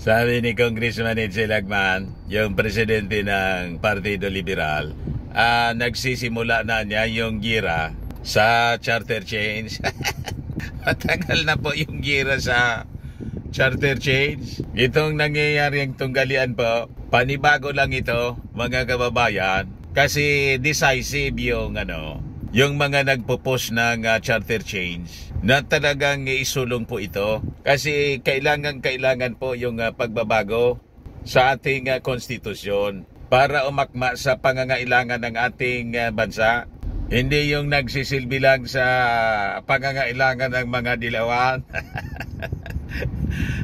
Sabi ni Congressman Edsel Lagman, yung presidente ng Partido Liberal, nagsisimula na niya yung gira sa charter change. Matagal na po yung gira sa charter change. Itong nangyayaring tunggalian po, panibago lang ito, mga kababayan, kasi decisive yung yung mga nagpo-post ng charter change na talagang isulong po ito kasi kailangan po yung pagbabago sa ating konstitusyon para umakma sa pangangailangan ng ating bansa. Hindi yung nagsisilbi lang sa pangangailangan ng mga dilawan.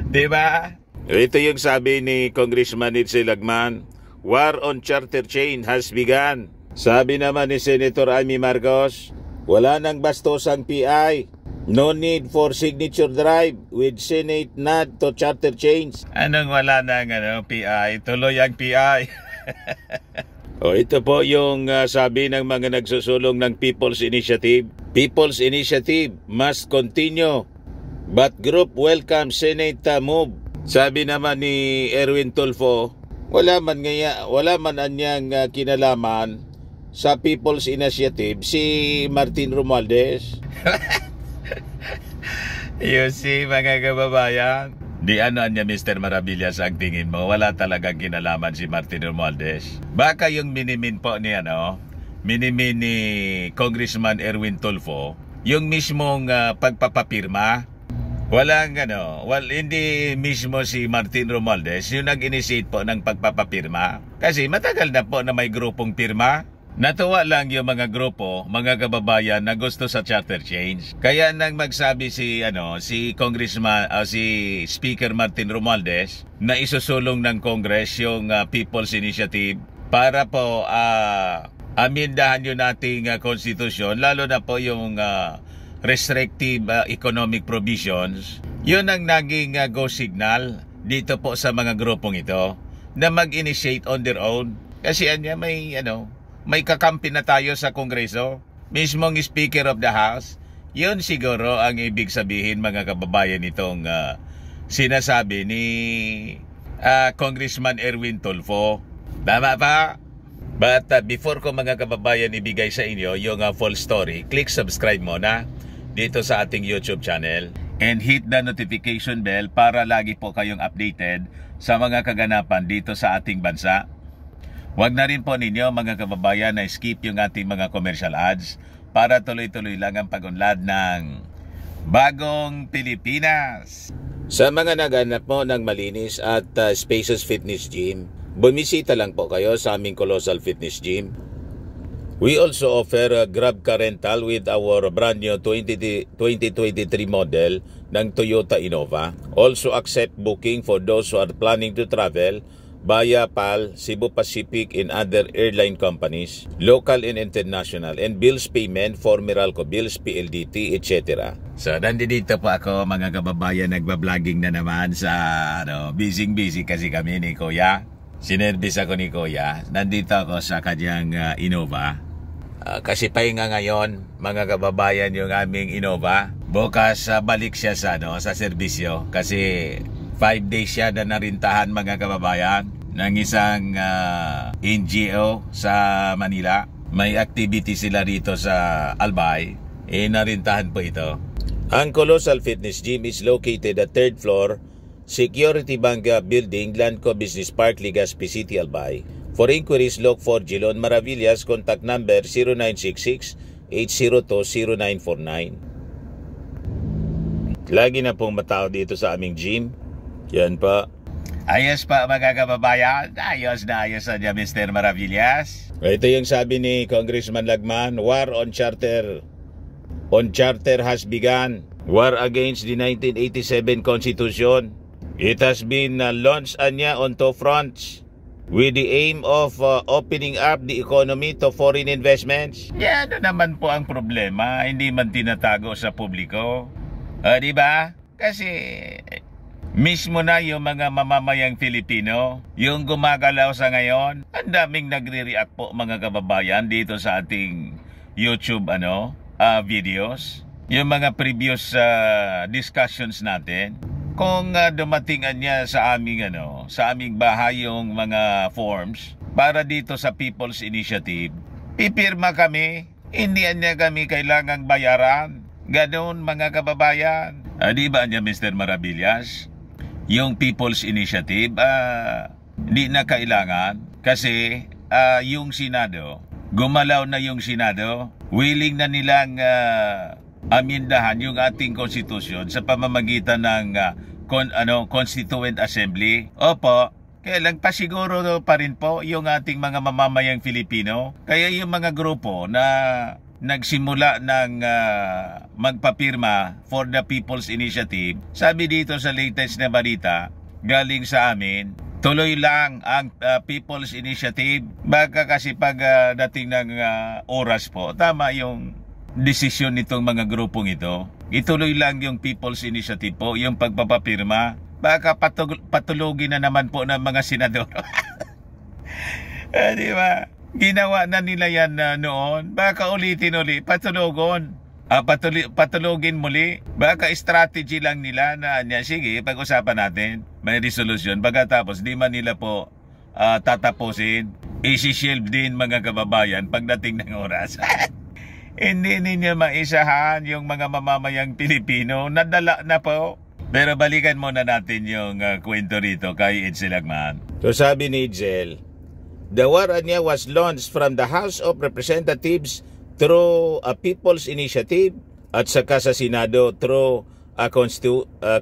Diba? Ito yung sabi ni Congressman Edsel Lagman, war on charter change has begun. Sabi naman ni Senator Amy Marcos, wala nang bastosang PI. No need for signature drive with Senate nod to charter change. Anong wala nang PI? Tuloy ang PI. Ito po yung sabi ng mga nagsusulong ng People's Initiative. People's Initiative must continue, but group welcome Senate move. Sabi naman ni Erwin Tulfo, wala man anyang kinalaman sa People's Initiative si Martin Romualdez. You see, mga kababayan, di niya Mr. Maravillas ang tingin mo, wala talagang kinalaman si Martin Romualdez. Baka yung minimin po ni minimin ni Congressman Erwin Tulfo, yung mismong pagpapapirma. Hindi mismo si Martin Romualdez yung nag-initiate po ng pagpapapirma. Kasi matagal na po na may grupong pirma. Natuwa lang yung mga grupo, mga kababayan na gusto sa charter change. Kaya nang magsabi si si Speaker Martin Romualdez na isusulong ng Congress yung People's Initiative para po amindahan yung ating konstitusyon, lalo na po yung restrictive economic provisions. Yun ang naging go signal dito po sa mga grupong ito na mag-initiate on their own. Kasi may kakampi na tayo sa Kongreso, mismong Speaker of the House. Yun siguro ang ibig sabihin, mga kababayan, itong sinasabi ni Congressman Erwin Tulfo. Tama pa? But before ko, mga kababayan, ibigay sa inyo yung full story, click subscribe muna dito sa ating YouTube channel and hit the notification bell para lagi po kayong updated sa mga kaganapan dito sa ating bansa. Huwag na rin po ninyo, mga kababayan, na skip yung ating mga commercial ads para tuloy-tuloy lang ang pag-unlad ng Bagong Pilipinas. Sa mga naghanap mo ng malinis at spacious fitness gym, bumisita lang po kayo sa aming Colossal Fitness Gym. We also offer a Grab car rental with our brand new 2023 model ng Toyota Innova. Also accept booking for those who are planning to travel via PAL, Cebu Pacific and other airline companies, local and international, and bills payment for Meralco Bills, PLDT, etc. So, nandito po ako, mga kababayan, nagbabloging na naman sa busy kasi kami ni Kuya. Sinervis ako ni Kuya. Nandito ako sa kanyang Innova. Kasi pahinga ngayon, mga kababayan, yung aming Innova. Bukas balik siya sa serbisyo kasi 5 days siya na narintahan, mga kababayan, ng isang NGO sa Manila. May activity sila rito sa Albay. Narintahan po ito. Ang Colossal Fitness Gym is located at 3rd floor, Security Bank Building, Landco Business Park, Legazpi City, Albay. For inquiries, look for Jilon Maravillas. Contact number 0966-802-0949. Lagi na pong matao dito sa aming gym. Yan pa. Ayos pa, mga kababayan. Ayos na Mr. Maravillas. Ito yung sabi ni Congressman Lagman, war on charter has begun. War against the 1987 Constitution. It has been launched on two fronts with the aim of opening up the economy to foreign investments. Yan naman po ang problema, hindi man tinatago sa publiko. Diba? Kasi mismo na yung mga mamamayang Filipino, yung gumagalaw sa ngayon, ang daming nagre-react po, mga kababayan, dito sa ating YouTube videos. Yung mga previous discussions natin, kung dumatingan niya sa aming bahay yung mga forms para dito sa People's Initiative, pipirma kami, hindi niya kami kailangang bayaran. Ganon mga kababayan. Di ba niya Mr. Maravillas? Yung People's Initiative, hindi na kailangan kasi yung Senado, gumalaw na yung Senado, willing na nilang amindahan yung ating konstitusyon sa pamamagitan ng Constituent Assembly. Opo, kailang pasiguro pa rin po yung ating mga mamamayang Filipino. Kaya yung mga grupo na nagsimula ng magpapirma for the People's Initiative, sabi dito sa latest na balita, galing sa amin, tuloy lang ang People's Initiative. Baka kasi pag dating ng oras po, tama yung desisyon nitong mga grupong ito. Ituloy lang yung People's Initiative po, yung pagpapapirma. Baka patulugin na naman po ng mga senador. Di ba? Ginawa na nila yan noon. Baka ulitin patulugin muli. Baka strategy lang nila na sige, pag-usapan natin. May resolution. Pagkatapos, di man nila po tatapusin. Isi-shield din mga kababayan pagdating ng oras. Hindi ninyo maisahan yung mga mamamayang Pilipino. Nadala na po. Pero balikan muna natin yung kwento rito kay Edsel Lagman. So sabi ni Edsel, the war niya was launched from the House of Representatives through a People's Initiative at saka sa Senado through a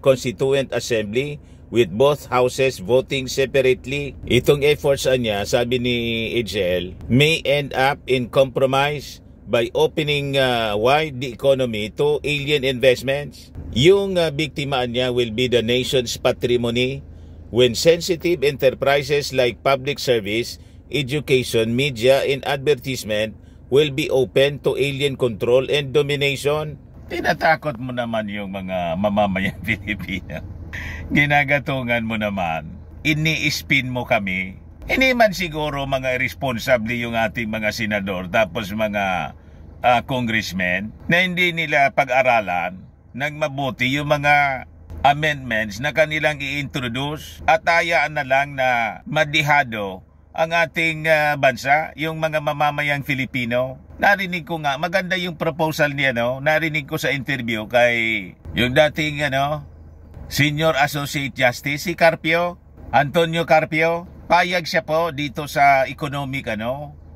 Constituent Assembly with both houses voting separately. Itong efforts niya, sabi ni Edsel, may end up in compromise by opening wide the economy to alien investments. Yung biktima niya will be the nation's patrimony when sensitive enterprises like public service, education, media, and advertisement will be open to alien control and domination. Tinatakot mo naman yung mga mamamayang Pilipino. Ginagatungan mo naman. Ini-spin mo kami. Hindi man siguro mga irresponsible yung ating mga senador tapos mga congressmen na hindi nila pag-aralan ng mabuti yung mga amendments na kanilang i-introduce at hayaan na lang na madihado ang ating bansa, yung mga mamamayang Filipino. Narinig ko nga, maganda yung proposal niya, narinig ko sa interview kay yung dating Senior Associate Justice, si Carpio, Antonio Carpio. Payag siya po dito sa economic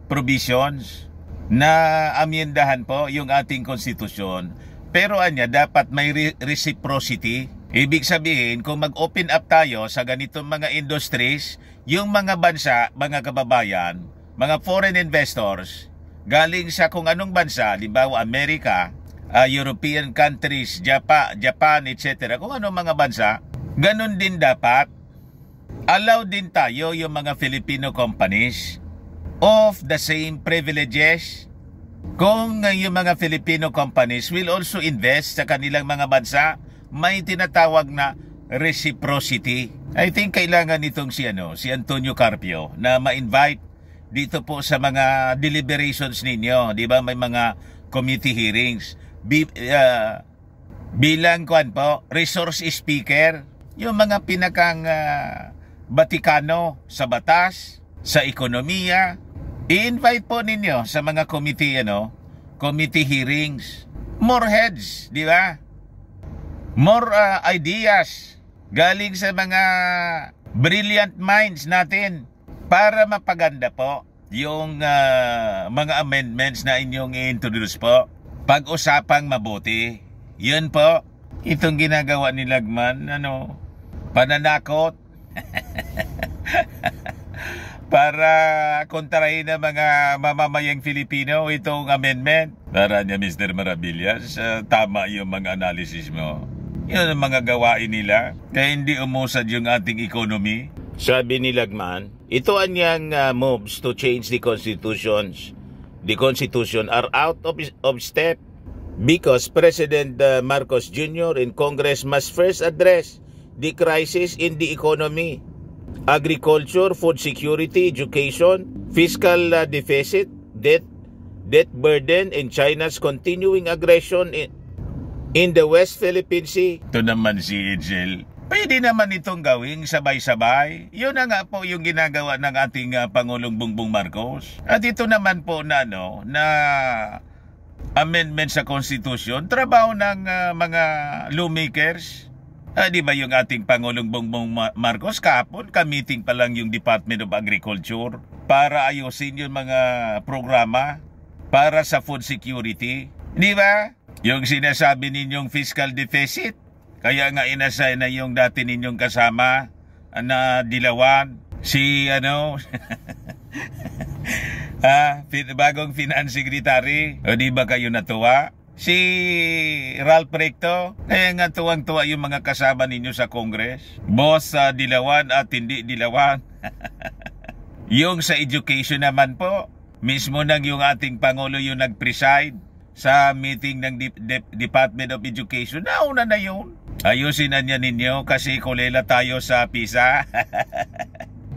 provisions na amyendahan po yung ating konstitusyon. Pero dapat may reciprocity. Ibig sabihin, kung mag-open up tayo sa ganitong mga industries, yung mga bansa, mga kababayan, mga foreign investors, galing sa kung anong bansa, halimbawa Amerika, European countries, Japan, etc., kung anong mga bansa, ganun din dapat. Allow din tayo yung mga Filipino companies of the same privileges kung yung mga Filipino companies will also invest sa kanilang mga bansa. May tinatawag na reciprocity. I think kailangan nitong si Antonio Carpio na ma-invite dito po sa mga deliberations ninyo. Di ba may mga committee hearings. Bilang resource speaker, yung mga pinakang Batikano sa batas, sa ekonomiya, i-invite po ninyo sa mga committee, committee hearings. More heads, di ba? More ideas galing sa mga brilliant minds natin para mapaganda po yung mga amendments na inyong i-introduce po. Pag-usapang mabuti. Yun po, itong ginagawa ni Lagman, pananakot. Para kontrahin ng mga mamamayang Filipino itong amendment. Para niya Mr. Maravillas, tama yung mga analysis mo. Yun ang mga gawain nila. Kaya hindi umusad yung ating economy. Sabi ni Lagman, ito anyang moves to change the constitution are out of step because President Marcos Jr. and Congress must first address the crisis in the economy, agriculture, food security, education, fiscal deficit, debt burden, and China's continuing aggression in the West Philippine Sea. Ito naman si Edsel, Pwede naman itong gawing sabay-sabay. Yun na nga po yung ginagawa ng ating Pangulong Bongbong Marcos. At ito naman po na amendment sa Constitution, trabaho ng mga lawmakers. Di ba yung ating Pangulong Bongbong Marcos kahapon, ka-meeting pa lang yung Department of Agriculture para ayusin yung mga programa para sa food security. Di ba? Yung sinasabi ninyong fiscal deficit, kaya nga inassign na yung dati ninyong kasama na Dilawan, si bagong finance secretary. O di ba kayo natuwa? Si Ralph Recto, kaya nga tuwang-tuwa yung mga kasama ninyo sa Congress. Boss Dilawan at hindi Dilawan. Yung sa education naman po, mismo nang yung ating Pangulo yung nag-preside sa meeting ng Department of Education. Nauna na yun. Ayusin na niya ninyo kasi kulela tayo sa PISA.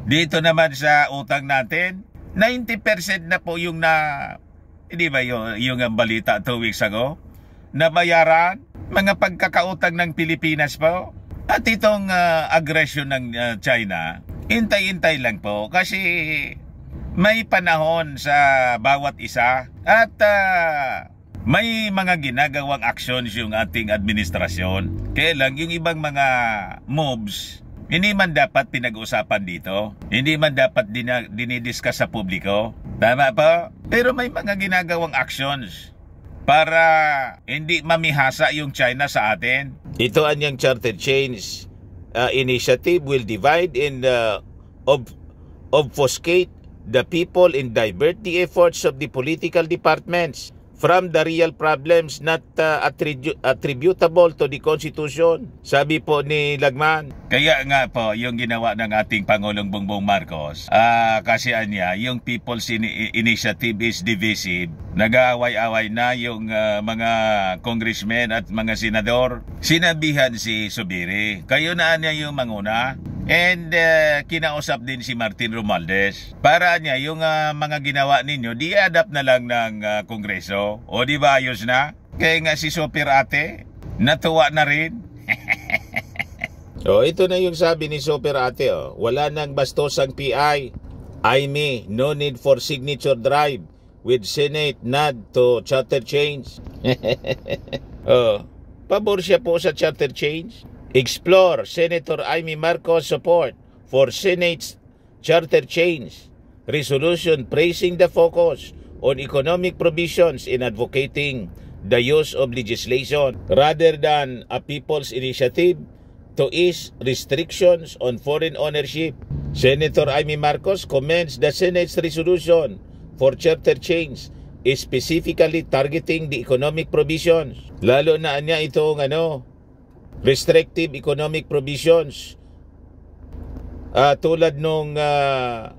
Dito naman sa utang natin, 90% na po yung hindi ba yung balita 2 weeks ago? Nabayaran mga pagkakautang ng Pilipinas po. At itong aggression ng China, hintay-hintay lang po kasi may panahon sa bawat isa at may mga ginagawang actions yung ating administrasyon. Kaya lang yung ibang mga moves, hindi man dapat pinag-usapan dito. Hindi man dapat dinidiscuss sa publiko. Tama po? Pero may mga ginagawang actions para hindi mamihasa yung China sa atin. Ito anyang charter change initiative will divide and obfuscate the people and divert the efforts of the political departments from the real problems not attributable to the Constitution. Sabi po ni Lagman. Kaya nga po, yung ginawa ng ating Pangulong Bongbong Marcos, kasi yung People's Initiative is divisive. Nag-aaway-away na yung mga congressmen at mga senador. Sinabihan si Zubiri, kayo na yung manguna. And kinausap din si Martin Romualdez. Para yung mga ginawa ninyo, di-adapt na lang ng Kongreso. O di ba ayos na? Kaya nga si Super Ate, natuwa na rin. Ito na yung sabi ni Super Ate. Wala nang bastosang PI. Aimee, no need for signature drive with Senate nod to charter change. Pabor siya po sa charter change. Explore Senator Aimee Marcos' support for Senate's charter change resolution praising the focus on economic provisions in advocating the use of legislation rather than a people's initiative to ease restrictions on foreign ownership. Senator Aimee Marcos commends the Senate's resolution for charter change specifically targeting the economic provisions. Lalo na niya itong restrictive economic provisions tulad nung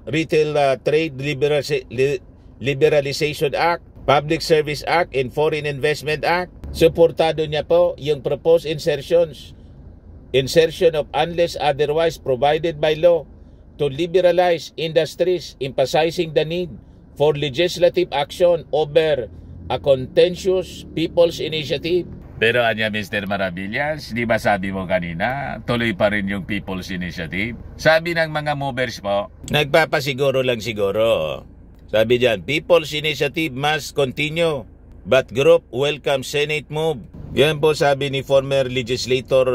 Retail Trade Liberalization Act, Public Service Act, and Foreign Investment Act. Suportado niya po yung proposed insertion of unless otherwise provided by law to liberalize industries, emphasizing the need for legislative action over a contentious people's initiative. Pero Mr. Maravillas, di ba sabi mo kanina, tuloy pa rin yung People's Initiative? Sabi ng mga movers po, nagpapasiguro lang siguro. Sabi dyan, People's Initiative must continue, but group welcome Senate move. Yan po sabi ni former legislator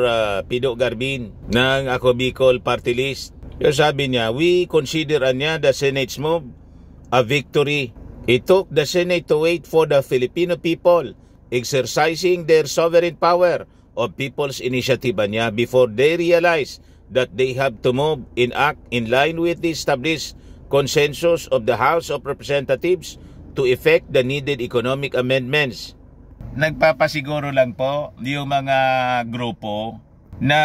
Pido Garbin ng Ako Bicol Party List. Yung sabi niya, we consider the Senate's move a victory. It took the Senate to wait for the Filipino people exercising their sovereign power of People's Initiative before they realize that they have to move in act in line with the established consensus of the House of Representatives to effect the needed economic amendments. Nagpapasiguro lang po yung mga grupo na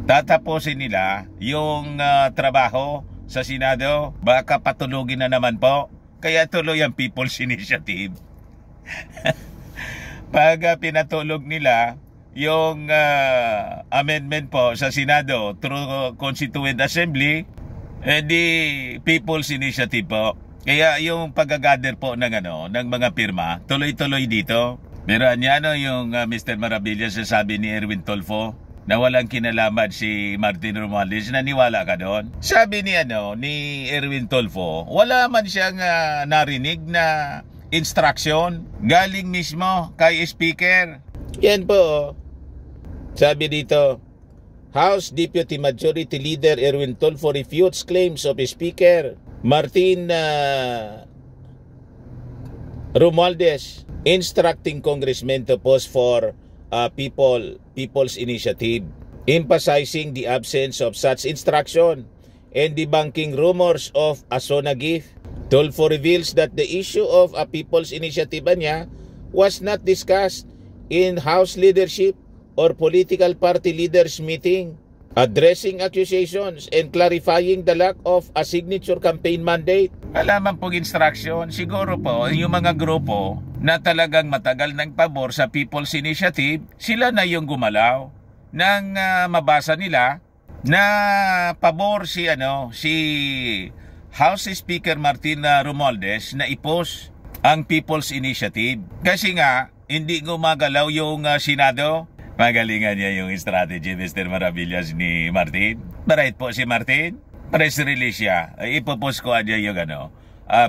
tatapusin nila yung trabaho sa Senado. Baka patulugin na naman po. Kaya tuloy ang People's Initiative. Pag pinatulog nila yung amendment po sa Senado through Constituent Assembly, di People's Initiative po. Kaya yung pag-gather po ng mga pirma, tuloy-tuloy dito. Pero yung Mr. Maravillas sabi ni Erwin Tolfo, na walang kinalaman si Martin Romualdez, naniwala ka doon? Sabi ni Erwin Tulfo, wala man siyang narinig na instruction galing mismo kay Speaker. Yan po. Sabi dito, House Deputy Majority Leader Erwin Tulfo refutes claims of Speaker Martin Romualdez instructing congressmen to pause for People's Initiative, emphasizing the absence of such instruction and debunking rumors of a SONA gift. Tulfo reveals that the issue of a People's Initiative niya was not discussed in House leadership or political party leaders meeting, addressing accusations and clarifying the lack of a signature campaign mandate. Alaman pong instruction, siguro po yung mga grupo na talagang matagal ng pabor sa People's Initiative, sila na yung gumalaw nang mabasa nila na pabor si House Speaker Martin Romualdez na i-post ang People's Initiative. Kasi nga, hindi gumagalaw yung Senado. Magalingan niya yung strategy, Mr. Maravillas, ni Martin. Right po si Martin. Press release siya. Ipopost ko niya yung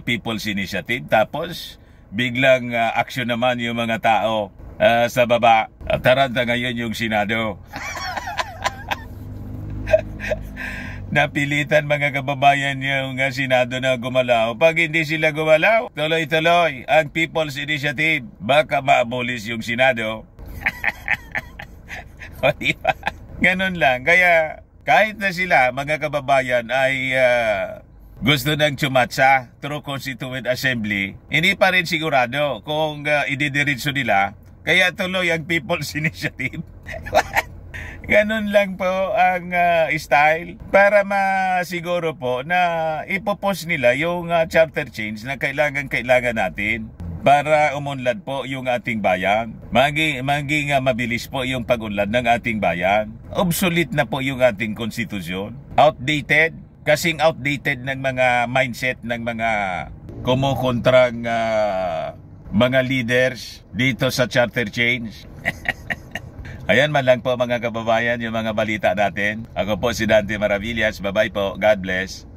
People's Initiative. Tapos, biglang action naman yung mga tao sa baba. Taranta ngayon yung Senado. Napilitan mga kababayan yung Senado na gumalaw. Pag hindi sila gumalaw, tuloy-tuloy ang People's Initiative. Baka ma-abolish yung Senado. O diba? Ganun lang. Kaya kahit na sila, mga kababayan, ay gusto ng chumatsa through Constituent Assembly, hindi pa rin sigurado kung ididiretso nila. Kaya tuloy ang People's Initiative. Ganun lang po ang style para masiguro po na ipopost nila yung charter change na kailangan natin para umunlad po yung ating bayan. Maging mabilis po yung pag-unlad ng ating bayan. Obsolete na po yung ating konstitusyon. Outdated. Kasing outdated ng mga mindset ng mga kumukontrang mga leaders dito sa charter change. Ayan man lang po mga kababayan yung mga balita natin. Ako po si Dante Maravillas. Bye-bye po. God bless.